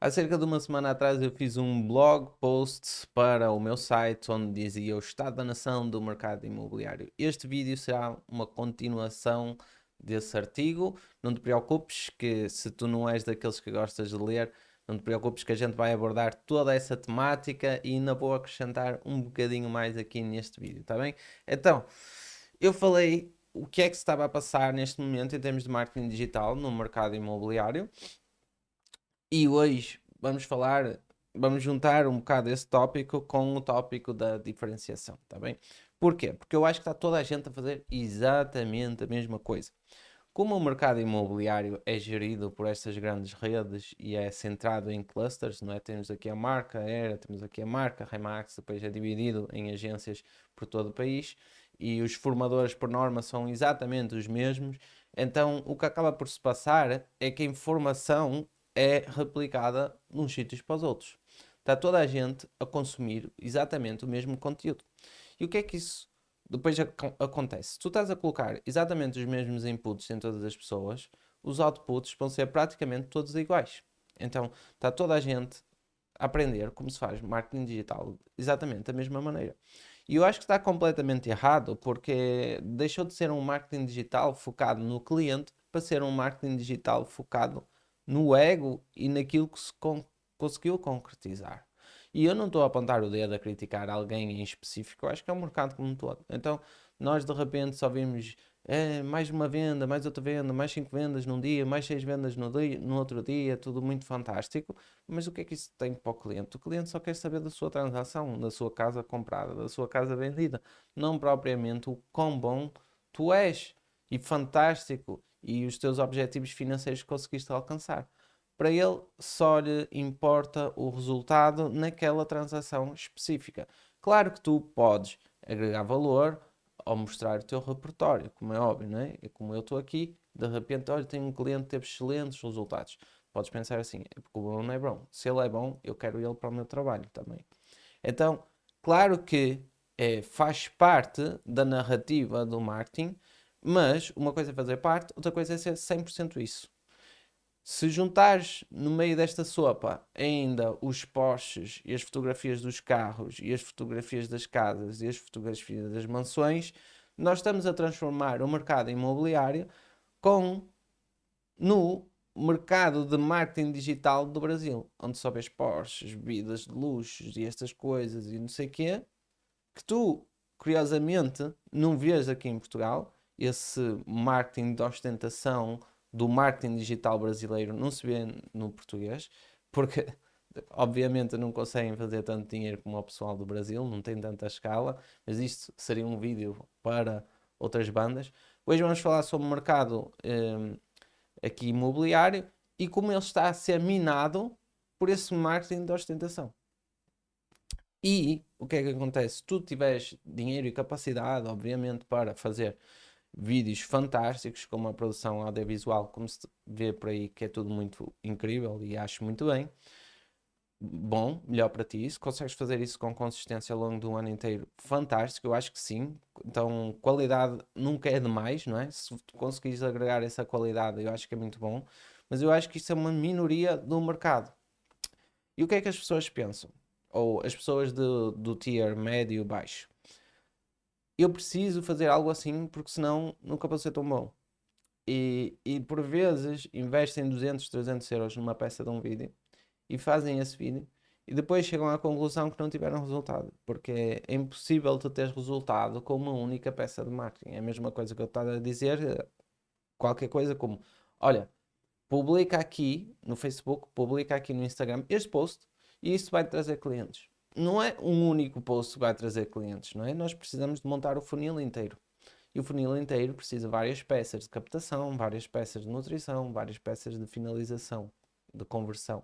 Há cerca de uma semana atrás eu fiz um blog post para o meu site onde dizia o estado da nação do mercado imobiliário. Este vídeo será uma continuação desse artigo. Não te preocupes que se tu não és daqueles que gostas de ler, não te preocupes que a gente vai abordar toda essa temática e ainda vou acrescentar um bocadinho mais aqui neste vídeo, está bem? Então, eu falei o que é que se estava a passar neste momento em termos de marketing digital no mercado imobiliário. E hoje vamos juntar um bocado esse tópico com o tópico da diferenciação, tá bem? Porquê? Porque eu acho que está toda a gente a fazer exatamente a mesma coisa. Como o mercado imobiliário é gerido por estas grandes redes e é centrado em clusters, não é? Temos aqui a marca Era, temos aqui a marca Remax, depois é dividido em agências por todo o país e os formadores, por norma, são exatamente os mesmos. Então, o que acaba por se passar é que a informação é replicada de uns sítios para os outros. Está toda a gente a consumir exatamente o mesmo conteúdo. E o que é que isso depois acontece? Se tu estás a colocar exatamente os mesmos inputs em todas as pessoas, os outputs vão ser praticamente todos iguais. Então, está toda a gente a aprender como se faz marketing digital exatamente da mesma maneira. E eu acho que está completamente errado porque deixou de ser um marketing digital focado no cliente para ser um marketing digital focado no ego e naquilo que se conseguiu concretizar. E eu não estou a apontar o dedo a criticar alguém em específico, eu acho que é um mercado como um todo. Então, nós de repente só vimos mais uma venda, mais outra venda, mais 5 vendas num dia, mais 6 vendas no outro dia, tudo muito fantástico. Mas o que é que isso tem para o cliente? O cliente só quer saber da sua transação, da sua casa comprada, da sua casa vendida, não propriamente o quão bom tu és e fantástico e os teus objetivos financeiros que conseguiste alcançar. Para ele só lhe importa o resultado naquela transação específica. Claro que tu podes agregar valor ao mostrar o teu repertório, como é óbvio, não é? E como eu estou aqui, de repente, olha, tenho um cliente que teve excelentes resultados. Podes pensar assim, é porque o Bruno é bom. Se ele é bom, eu quero ele para o meu trabalho também. Então, claro que faz parte da narrativa do marketing, mas uma coisa é fazer parte, outra coisa é ser 100% isso. Se juntares no meio desta sopa ainda os Porsches e as fotografias dos carros e as fotografias das casas e as fotografias das mansões, nós estamos a transformar o mercado imobiliário com no mercado de marketing digital do Brasil, onde só vês Porsches, vidas de luxos e estas coisas e não sei o quê, que tu, curiosamente, não vês aqui em Portugal. Esse marketing de ostentação do marketing digital brasileiro não se vê no português, porque obviamente não conseguem fazer tanto dinheiro como o pessoal do Brasil, não tem tanta escala, mas isto seria um vídeo para outras bandas. Hoje vamos falar sobre o mercado aqui imobiliário e como ele está a ser minado por esse marketing de ostentação. E o que é que acontece? Se tu tiveres dinheiro e capacidade, obviamente, para fazer vídeos fantásticos, com uma produção audiovisual, como se vê por aí, que é tudo muito incrível e acho muito bem. Bom, melhor para ti. Se consegues fazer isso com consistência ao longo do ano inteiro, fantástico, eu acho que sim. Então, qualidade nunca é demais, não é? Se tu conseguires agregar essa qualidade, eu acho que é muito bom. Mas eu acho que isso é uma minoria do mercado. E o que é que as pessoas pensam? Ou as pessoas do tier médio baixo? Eu preciso fazer algo assim porque senão nunca vou ser tão bom. E por vezes investem 200, 300 euros numa peça de um vídeo e fazem esse vídeo e depois chegam à conclusão que não tiveram resultado, porque é impossível tu teres resultado com uma única peça de marketing. É a mesma coisa que eu estava a dizer, qualquer coisa como, olha, publica aqui no Facebook, publica aqui no Instagram este post e isso vai trazer clientes. Não é um único post que vai trazer clientes, não é? Nós precisamos de montar o funil inteiro. E o funil inteiro precisa de várias peças de captação, várias peças de nutrição, várias peças de finalização, de conversão.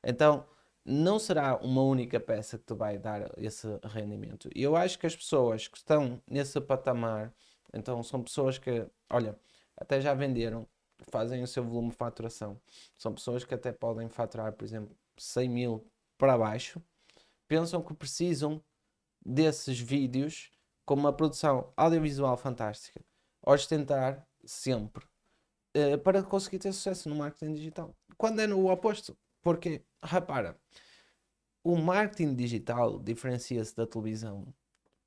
Então, não será uma única peça que te vai dar esse rendimento. E eu acho que as pessoas que estão nesse patamar, então são pessoas que, olha, até já venderam, fazem o seu volume de faturação. São pessoas que até podem faturar, por exemplo, 100 mil para baixo, pensam que precisam desses vídeos com uma produção audiovisual fantástica, ostentar sempre, para conseguir ter sucesso no marketing digital. Quando é no oposto. Porque, repara, o marketing digital diferencia-se da televisão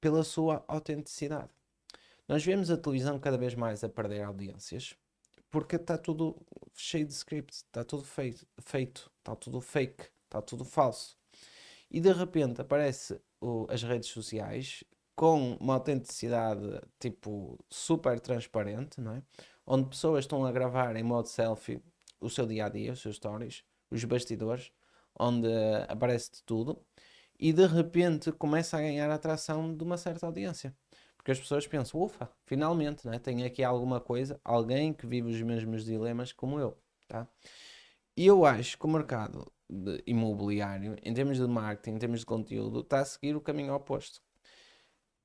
pela sua autenticidade. Nós vemos a televisão cada vez mais a perder audiências porque está tudo cheio de scripts, está tudo feito, está tudo fake, está tudo falso. E de repente aparece as redes sociais com uma autenticidade tipo super transparente, não é? Onde pessoas estão a gravar em modo selfie o seu dia a dia, os seus stories, os bastidores, onde aparece de tudo, e de repente começa a ganhar a atração de uma certa audiência. Porque as pessoas pensam, ufa, finalmente, né? Tenho aqui alguma coisa, alguém que vive os mesmos dilemas como eu, tá? E eu acho que o mercado imobiliário, em termos de marketing, em termos de conteúdo, está a seguir o caminho oposto.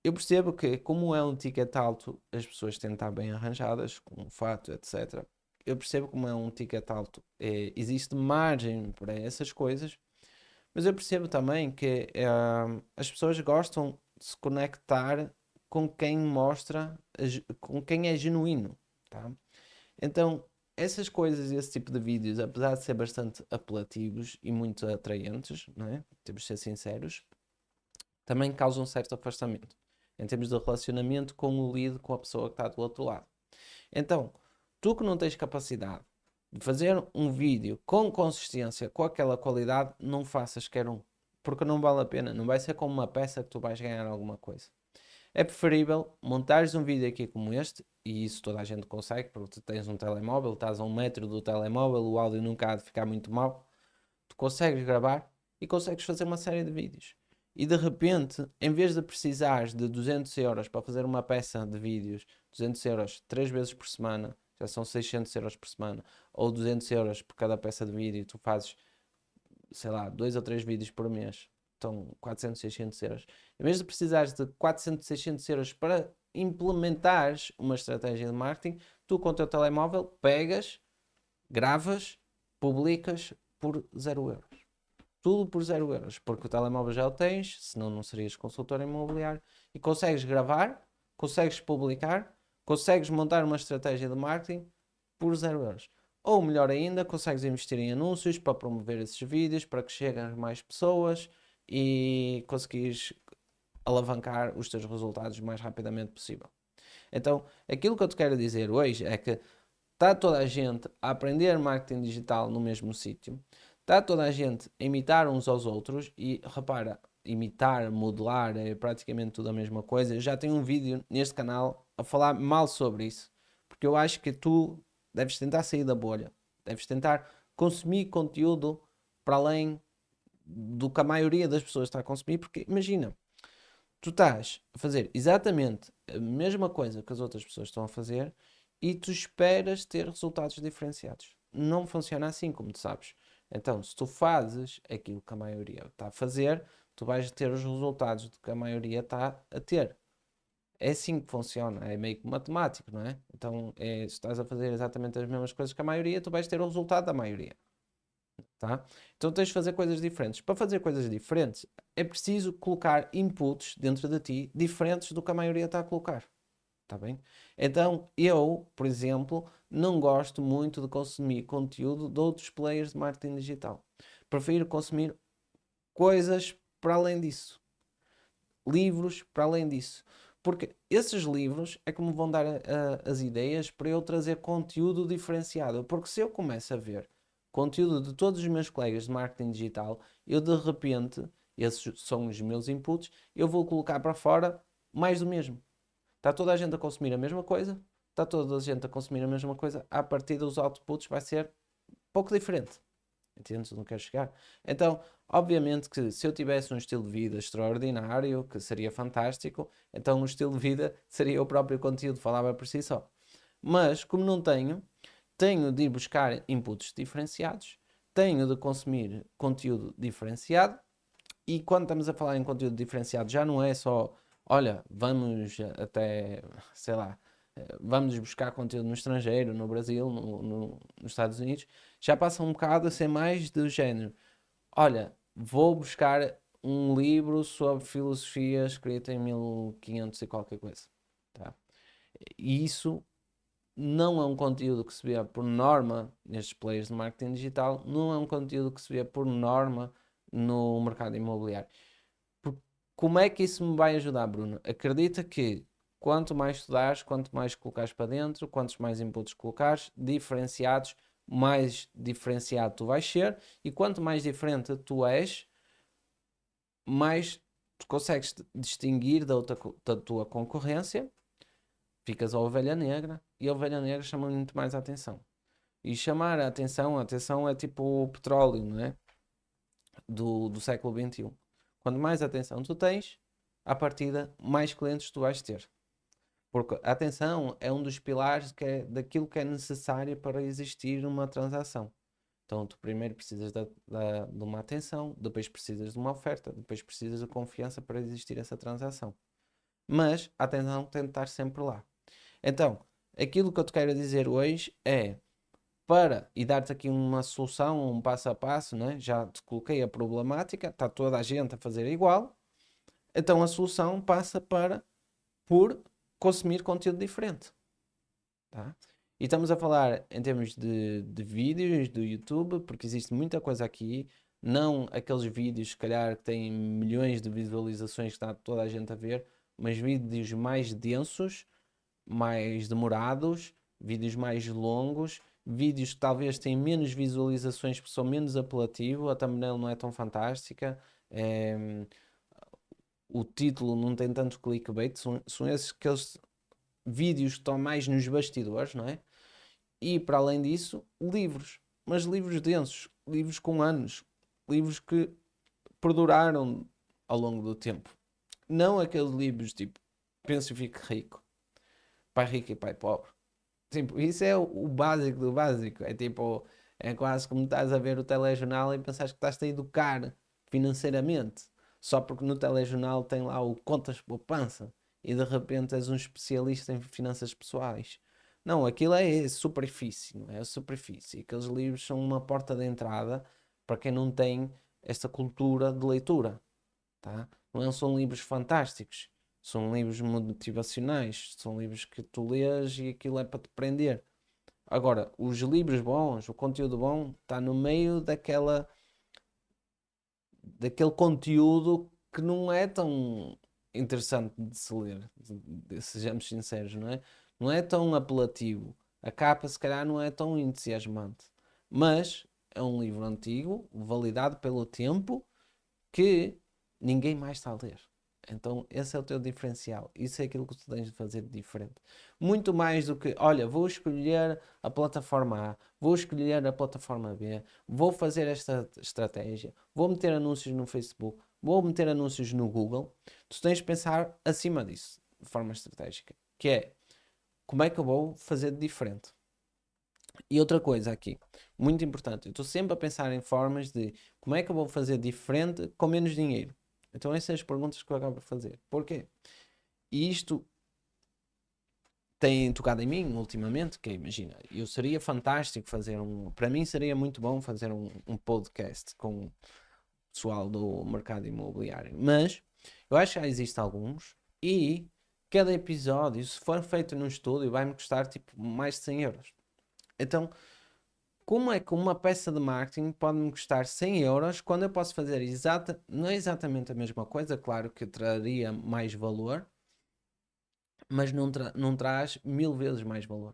Eu percebo que, como é um ticket alto, as pessoas têm de estar bem arranjadas, com um fato, etc. Eu percebo como é um ticket alto, existe margem para essas coisas, mas eu percebo também que as pessoas gostam de se conectar com quem mostra, com quem é genuíno, tá? Então, essas coisas, esse tipo de vídeos, apesar de ser bastante apelativos e muito atraentes, não é? Temos de ser sinceros, também causam um certo afastamento em termos de relacionamento com o lead, com a pessoa que está do outro lado. Então, tu que não tens capacidade de fazer um vídeo com consistência, com aquela qualidade, não faças quer um. Porque não vale a pena, não vai ser como uma peça que tu vais ganhar alguma coisa. É preferível montares um vídeo aqui como este, e isso toda a gente consegue, porque tu tens um telemóvel, estás a 1 metro do telemóvel, o áudio nunca há de ficar muito mau, tu consegues gravar e consegues fazer uma série de vídeos. E de repente, em vez de precisares de 200 euros para fazer uma peça de vídeos, 200 euros 3 vezes por semana, já são 600 euros por semana, ou 200 euros por cada peça de vídeo, tu fazes, sei lá, 2 ou 3 vídeos por mês, então 400, 600 euros. Em vez de precisares de 400, 600 euros para implementares uma estratégia de marketing, tu com o teu telemóvel pegas, gravas, publicas por 0 euros. Tudo por 0 euros, porque o telemóvel já o tens, senão não serias consultor imobiliário, e consegues gravar, consegues publicar, consegues montar uma estratégia de marketing por 0 euros. Ou melhor ainda, consegues investir em anúncios para promover esses vídeos, para que cheguem a mais pessoas e conseguires alavancar os teus resultados o mais rapidamente possível. Então, aquilo que eu te quero dizer hoje é que está toda a gente a aprender marketing digital no mesmo sítio, está toda a gente a imitar uns aos outros e repara, imitar, modelar é praticamente tudo a mesma coisa. Eu já tenho um vídeo neste canal a falar mal sobre isso, porque eu acho que tu deves tentar sair da bolha, deves tentar consumir conteúdo para além do que a maioria das pessoas está a consumir, porque imagina, tu estás a fazer exatamente a mesma coisa que as outras pessoas estão a fazer e tu esperas ter resultados diferenciados. Não funciona assim, como tu sabes. Então, se tu fazes aquilo que a maioria está a fazer, tu vais ter os resultados que a maioria está a ter. É assim que funciona, é meio que matemático, não é? Então, se estás a fazer exatamente as mesmas coisas que a maioria, tu vais ter o resultado da maioria. Tá? Então tens de fazer coisas diferentes. Para fazer coisas diferentes, é preciso colocar inputs dentro de ti diferentes do que a maioria está a colocar. Tá bem? Então, eu, por exemplo, não gosto muito de consumir conteúdo de outros players de marketing digital. Prefiro consumir coisas para além disso. Livros para além disso. Porque esses livros é que me vão dar as ideias para eu trazer conteúdo diferenciado. Porque se eu começo a ver conteúdo de todos os meus colegas de marketing digital, eu de repente, esses são os meus inputs, eu vou colocar para fora mais do mesmo. Está toda a gente a consumir a mesma coisa, está toda a gente a consumir a mesma coisa, a partir dos outputs vai ser pouco diferente. Entendes? Não quero chegar. Então, obviamente que se eu tivesse um estilo de vida extraordinário, que seria fantástico, então o estilo de vida seria o próprio conteúdo, falava por si só. Mas, como não tenho, tenho de ir buscar inputs diferenciados, tenho de consumir conteúdo diferenciado, e quando estamos a falar em conteúdo diferenciado, já não é só, olha, vamos até, sei lá, vamos buscar conteúdo no estrangeiro, no Brasil, nos Estados Unidos, já passa um bocado a ser mais do género. Olha, vou buscar um livro sobre filosofia escrito em 1500 e qualquer coisa. Tá? E isso não é um conteúdo que se vê por norma nestes players de marketing digital, não é um conteúdo que se vê por norma no mercado imobiliário. Como é que isso me vai ajudar, Bruno? Acredita que quanto mais estudares, quanto mais colocares para dentro, quantos mais inputs colocares, diferenciados, mais diferenciado tu vais ser, e quanto mais diferente tu és, mais tu consegues distinguir da tua concorrência, ficas a ovelha negra, e a ovelha negra chama muito mais a atenção. E chamar a atenção é tipo o petróleo, não é? Do século XXI. Quanto mais atenção tu tens, à partida, mais clientes tu vais ter. Porque a atenção é um dos pilares daquilo que é necessário para existir uma transação. Então, tu primeiro precisas de uma atenção, depois precisas de uma oferta, depois precisas de confiança para existir essa transação. Mas a atenção tem de estar sempre lá. Então, aquilo que eu te quero dizer hoje é e dar-te aqui uma solução, um passo a passo, né? Já te coloquei a problemática, está toda a gente a fazer igual, então a solução passa por consumir conteúdo diferente, tá? E estamos a falar em termos de vídeos do YouTube, porque existe muita coisa aqui, não aqueles vídeos, se calhar, que têm milhões de visualizações que está toda a gente a ver, mas vídeos mais densos, mais demorados, vídeos mais longos, vídeos que talvez tenham menos visualizações porque são menos apelativos, a thumbnail não é tão fantástica, o título não tem tanto clickbait, são esses aqueles vídeos que estão mais nos bastidores, não é? E para além disso, livros, mas livros densos, livros com anos, livros que perduraram ao longo do tempo. Não aqueles livros tipo Pensa e Fique Rico, Pai Rico e Pai Pobre. Tipo, isso é o básico do básico. É tipo, é quase como estás a ver o telejornal e pensas que estás a educar financeiramente. Só porque no telejornal tem lá o contas de poupança e de repente és um especialista em finanças pessoais. Não, aquilo é superfície, não é? A superfície. Aqueles livros são uma porta de entrada para quem não tem esta cultura de leitura, tá? Não são livros fantásticos, são livros motivacionais, são livros que tu lês e aquilo é para te prender. Agora, os livros bons, o conteúdo bom, está no meio daquele conteúdo que não é tão interessante de se ler, sejamos sinceros, não é? Não é tão apelativo. A capa, se calhar, não é tão entusiasmante. Mas é um livro antigo, validado pelo tempo, que ninguém mais está a ler. Então, esse é o teu diferencial. Isso é aquilo que tu tens de fazer de diferente. Muito mais do que, olha, vou escolher a plataforma A, vou escolher a plataforma B, vou fazer esta estratégia, vou meter anúncios no Facebook, vou meter anúncios no Google. Tu tens de pensar acima disso, de forma estratégica, que é, como é que eu vou fazer de diferente? E outra coisa aqui, muito importante, eu estou sempre a pensar em formas de como é que eu vou fazer diferente com menos dinheiro. Então essas são as perguntas que eu acabo de fazer. Porquê? E isto tem tocado em mim ultimamente, que imagina, eu seria fantástico para mim seria muito bom fazer um podcast com o pessoal do mercado imobiliário, mas eu acho que já existem alguns e cada episódio, se for feito num estúdio, vai-me custar tipo mais de 100 euros. Então, como é que uma peça de marketing pode me custar 100 euros quando eu posso fazer não é exatamente a mesma coisa, claro que traria mais valor, mas não traz 1000 vezes mais valor.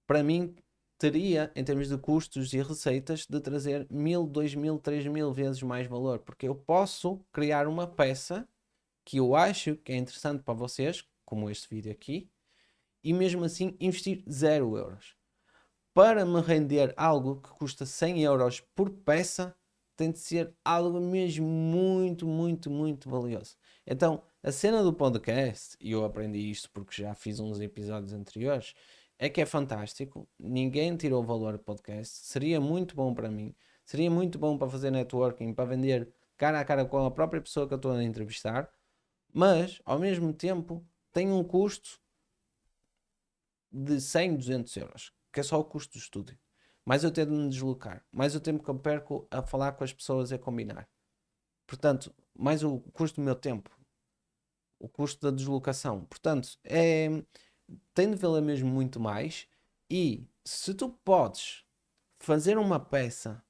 Para mim, teria, em termos de custos e receitas, de trazer 1000, 2000, 3000 vezes mais valor, porque eu posso criar uma peça que eu acho que é interessante para vocês, como este vídeo aqui, e mesmo assim investir 0 euros. Para me render algo que custa 100 euros por peça, tem de ser algo mesmo muito, muito, muito valioso. Então, a cena do podcast, e eu aprendi isto porque já fiz uns episódios anteriores, é que é fantástico. Ninguém tirou valor do podcast. Seria muito bom para mim. Seria muito bom para fazer networking, para vender cara a cara com a própria pessoa que eu estou a entrevistar. Mas, ao mesmo tempo, tem um custo de 100, 200 euros, que é só o custo do estúdio. Mais eu tenho de me deslocar, mais o tempo que eu perco a falar com as pessoas e a combinar. Portanto, mais o custo do meu tempo, o custo da deslocação. Portanto, tem de valer mesmo muito mais. E se tu podes fazer uma peça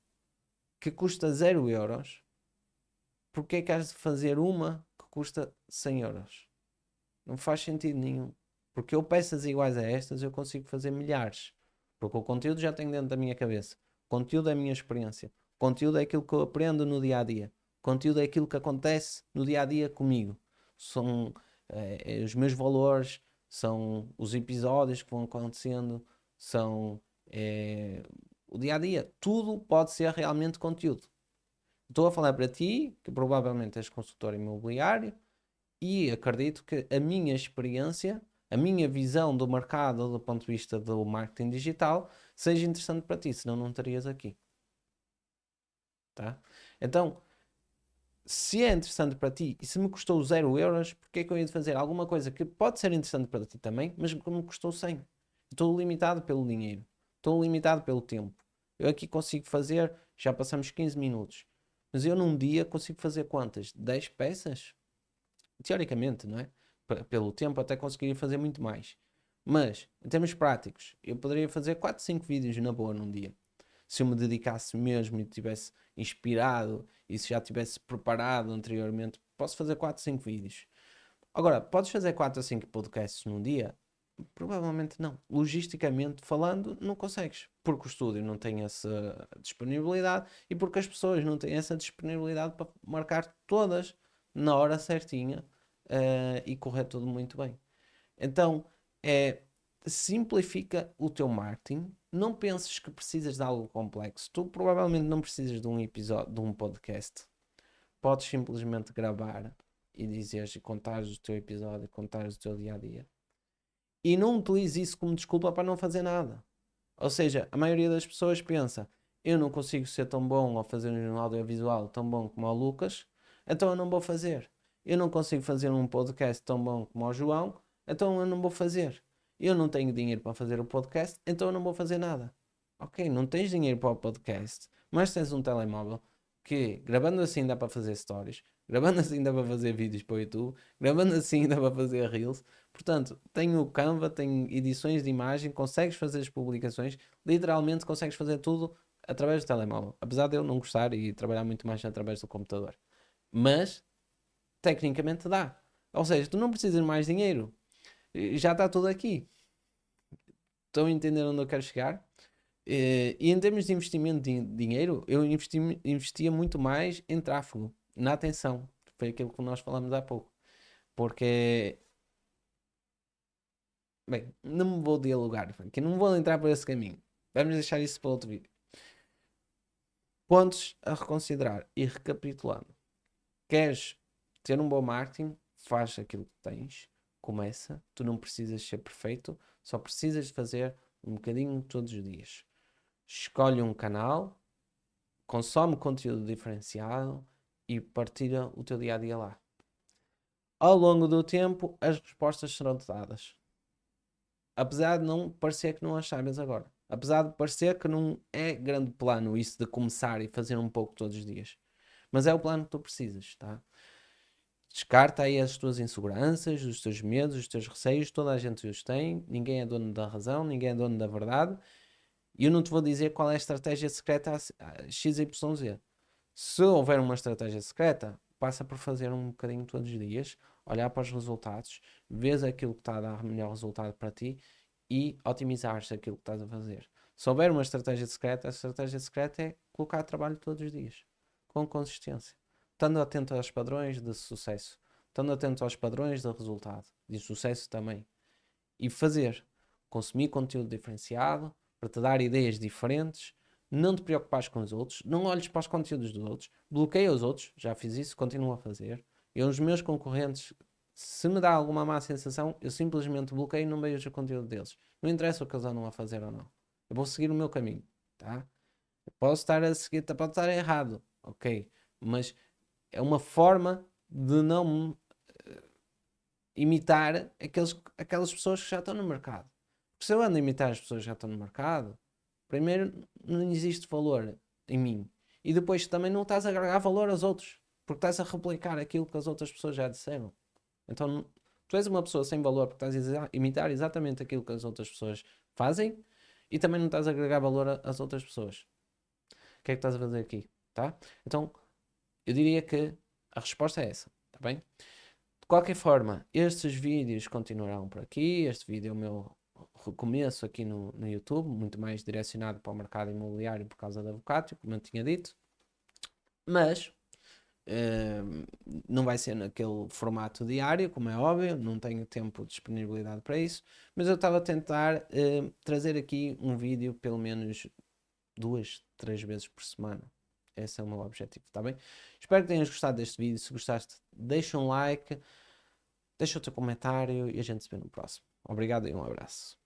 que custa 0€, porque é que has de fazer uma que custa 100€? Não faz sentido nenhum. Porque eu peças iguais a estas eu consigo fazer milhares. Porque o conteúdo já tenho dentro da minha cabeça. O conteúdo é a minha experiência. O conteúdo é aquilo que eu aprendo no dia a dia. O conteúdo é aquilo que acontece no dia a dia comigo. São os meus valores, são os episódios que vão acontecendo, são o dia a dia. Tudo pode ser realmente conteúdo. Estou a falar para ti, que provavelmente és consultor imobiliário, e acredito que a minha experiência, a minha visão do mercado do ponto de vista do marketing digital seja interessante para ti, senão não estarias aqui. Tá? Então, se é interessante para ti e se me custou 0€, porque é que eu ia fazer alguma coisa que pode ser interessante para ti também, mas que me custou 100? Estou limitado pelo dinheiro, estou limitado pelo tempo. Eu aqui consigo fazer, já passamos 15 minutos, mas eu num dia consigo fazer quantas? 10 peças? Teoricamente, não é? Pelo tempo até conseguiria fazer muito mais. Mas, em termos práticos, eu poderia fazer 4, 5 vídeos na boa num dia. Se eu me dedicasse mesmo e tivesse inspirado e se já tivesse preparado anteriormente, posso fazer 4, 5 vídeos. Agora, podes fazer 4 a 5 podcasts num dia? Provavelmente não. Logisticamente falando, não consegues. Porque o estúdio não tem essa disponibilidade e porque as pessoas não têm essa disponibilidade para marcar todas na hora certinha e correr tudo muito bem. Então, simplifica o teu marketing. Não penses que precisas de algo complexo. Tu provavelmente não precisas de um episódio, de um podcast. Podes simplesmente gravar e dizeres e contares o teu episódio, contares o teu dia a dia. E não utilize isso como desculpa para não fazer nada. Ou seja, a maioria das pessoas pensa: eu não consigo ser tão bom ou fazer um audiovisual tão bom como o Lucas, então eu não vou fazer. Eu não consigo fazer um podcast tão bom como o João, então eu não vou fazer. Eu não tenho dinheiro para fazer o podcast, então eu não vou fazer nada. Ok, não tens dinheiro para o podcast, mas tens um telemóvel que, gravando assim, dá para fazer stories, gravando assim, dá para fazer vídeos para o YouTube, gravando assim, dá para fazer reels. Portanto, tem o Canva, tem edições de imagem, consegues fazer as publicações, literalmente consegues fazer tudo através do telemóvel. Apesar de eu não gostar e trabalhar muito mais através do computador. Mas, tecnicamente dá. Ou seja, tu não precisas de mais dinheiro. Já está tudo aqui. Estão a entender onde eu quero chegar? E em termos de investimento de dinheiro, eu investia muito mais em tráfego, na atenção. Foi aquilo que nós falamos há pouco. Porque, bem, não me vou dialogar, que não vou entrar por esse caminho. Vamos deixar isso para outro vídeo. Pontos a reconsiderar e recapitulando. Queres ter um bom marketing? Faz aquilo que tens, começa. Tu não precisas ser perfeito, só precisas de fazer um bocadinho todos os dias. Escolhe um canal, consome conteúdo diferenciado e partilha o teu dia a dia lá. Ao longo do tempo, as respostas serão dadas. Apesar de não parecer que não as sabes agora. Apesar de parecer que não é grande plano isso de começar e fazer um pouco todos os dias. Mas é o plano que tu precisas, tá? Descarta aí as tuas inseguranças, os teus medos, os teus receios. Toda a gente os tem. Ninguém é dono da razão, ninguém é dono da verdade. E eu não te vou dizer qual é a estratégia secreta a XYZ. Se houver uma estratégia secreta, passa por fazer um bocadinho todos os dias, olhar para os resultados, vês aquilo que está a dar melhor resultado para ti e otimizares aquilo que estás a fazer. Se houver uma estratégia secreta, a estratégia secreta é colocar trabalho todos os dias, com consistência, estando atento aos padrões de sucesso, estando atento aos padrões de resultado, de sucesso também, e fazer, consumir conteúdo diferenciado, para te dar ideias diferentes, não te preocupares com os outros, não olhes para os conteúdos dos outros, bloqueia os outros, já fiz isso, continuo a fazer. Eu, os meus concorrentes, se me dá alguma má sensação, eu simplesmente bloqueio e não vejo o conteúdo deles. Não interessa o que eles andam a fazer ou não. Eu vou seguir o meu caminho, tá? Eu posso estar a seguir, pode estar errado, ok? Mas é uma forma de não imitar aquelas pessoas que já estão no mercado. Porque se eu ando a imitar as pessoas que já estão no mercado, primeiro não existe valor em mim. E depois também não estás a agregar valor aos outros. Porque estás a replicar aquilo que as outras pessoas já disseram. Então Tu és uma pessoa sem valor porque estás a imitar exatamente aquilo que as outras pessoas fazem e também não estás a agregar valor às outras pessoas. O que é que estás a fazer aqui? Tá? Então, eu diria que a resposta é essa, tá bem? De qualquer forma, estes vídeos continuarão por aqui. Este vídeo é o meu recomeço aqui no YouTube, muito mais direcionado para o mercado imobiliário por causa da Vocatio, como eu tinha dito. Mas não vai ser naquele formato diário, como é óbvio, não tenho tempo de disponibilidade para isso, mas eu estava a tentar trazer aqui um vídeo pelo menos 2, 3 vezes por semana. Esse é o meu objetivo, está bem? Espero que tenhas gostado deste vídeo. Se gostaste, deixa um like, deixa o teu comentário e a gente se vê no próximo. Obrigado e um abraço.